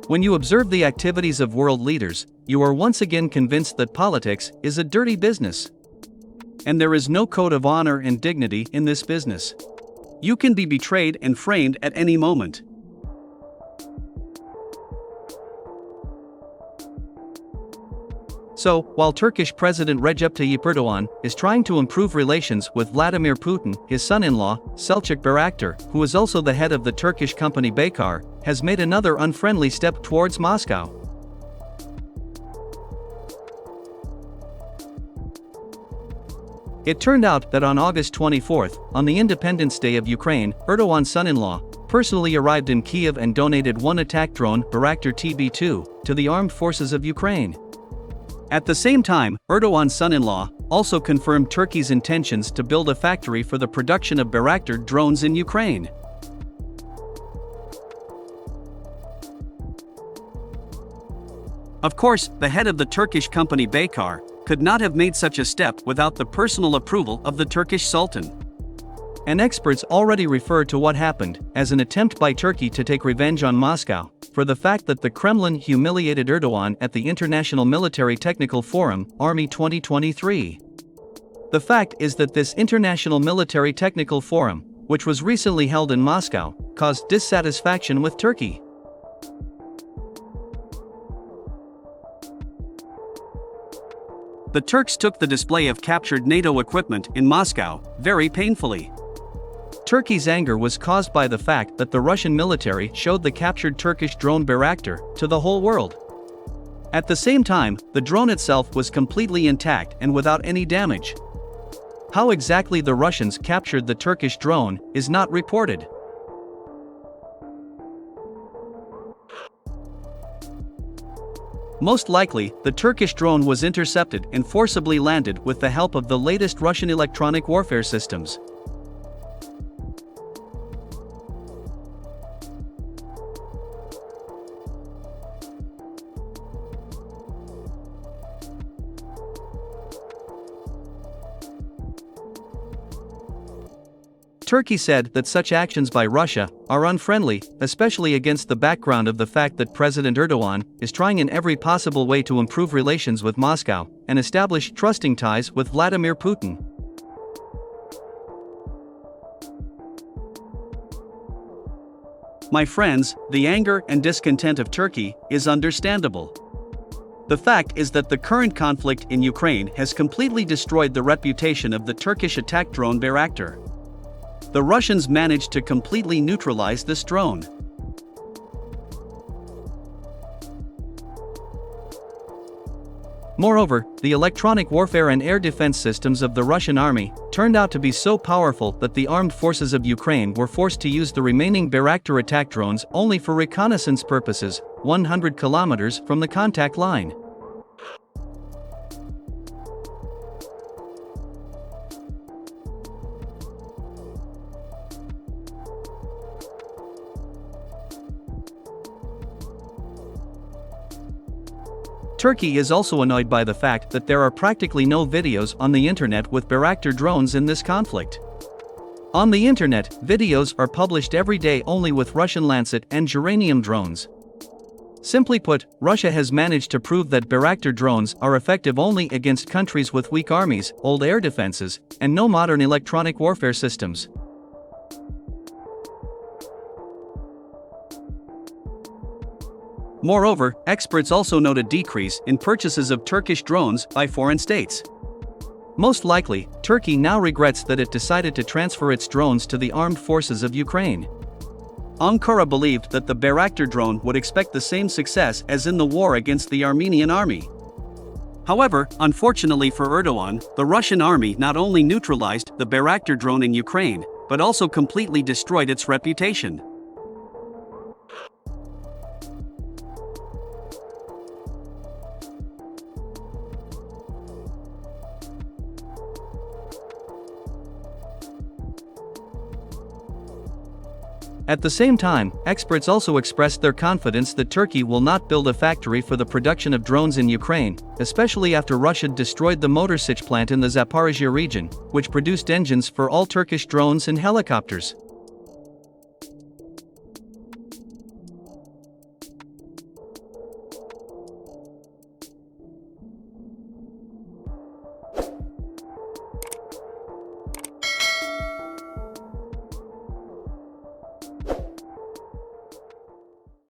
When you observe the activities of world leaders, you are once again convinced that politics is a dirty business. And there is no code of honor and dignity in this business. You can be betrayed and framed at any moment. So, while Turkish President Recep Tayyip Erdogan is trying to improve relations with Vladimir Putin, his son-in-law, Selchuk Bayraktar, who is also the head of the Turkish company Baykar, has made another unfriendly step towards Moscow. It turned out that on August 24, on the Independence Day of Ukraine, Erdogan's son-in-law personally arrived in Kiev and donated one attack drone, Bayraktar TB2, to the armed forces of Ukraine. At the same time, Erdogan's son-in-law also confirmed Turkey's intentions to build a factory for the production of Bayraktar drones in Ukraine. Of course, the head of the Turkish company Baykar could not have made such a step without the personal approval of the Turkish Sultan. And experts already refer to what happened as an attempt by Turkey to take revenge on Moscow for the fact that the Kremlin humiliated Erdogan at the International Military Technical Forum, ARMY-2023. The fact is that this International Military Technical Forum, which was recently held in Moscow, caused dissatisfaction with Turkey. The Turks took the display of captured NATO equipment in Moscow very painfully. Turkey's anger was caused by the fact that the Russian military showed the captured Turkish drone Bayraktar to the whole world. At the same time, the drone itself was completely intact and without any damage. How exactly the Russians captured the Turkish drone is not reported. Most likely, the Turkish drone was intercepted and forcibly landed with the help of the latest Russian electronic warfare systems. Turkey said that such actions by Russia are unfriendly, especially against the background of the fact that President Erdogan is trying in every possible way to improve relations with Moscow and establish trusting ties with Vladimir Putin. My friends, the anger and discontent of Turkey is understandable. The fact is that the current conflict in Ukraine has completely destroyed the reputation of the Turkish attack drone Bayraktar. The Russians managed to completely neutralize this drone. Moreover, the electronic warfare and air defense systems of the Russian army turned out to be so powerful that the armed forces of Ukraine were forced to use the remaining Bayraktar attack drones only for reconnaissance purposes, 100 kilometers from the contact line. Turkey is also annoyed by the fact that there are practically no videos on the internet with Bayraktar drones in this conflict. On the internet, videos are published every day only with Russian Lancet and Geranium drones. Simply put, Russia has managed to prove that Bayraktar drones are effective only against countries with weak armies, old air defenses, and no modern electronic warfare systems. Moreover, experts also note a decrease in purchases of Turkish drones by foreign states. Most likely, Turkey now regrets that it decided to transfer its drones to the armed forces of Ukraine. Ankara believed that the Bayraktar drone would expect the same success as in the war against the Armenian army. However, unfortunately for Erdogan, the Russian army not only neutralized the Bayraktar drone in Ukraine, but also completely destroyed its reputation. At the same time, experts also expressed their confidence that Turkey will not build a factory for the production of drones in Ukraine, especially after Russia destroyed the Motor Sich plant in the Zaporizhia region, which produced engines for all Turkish drones and helicopters.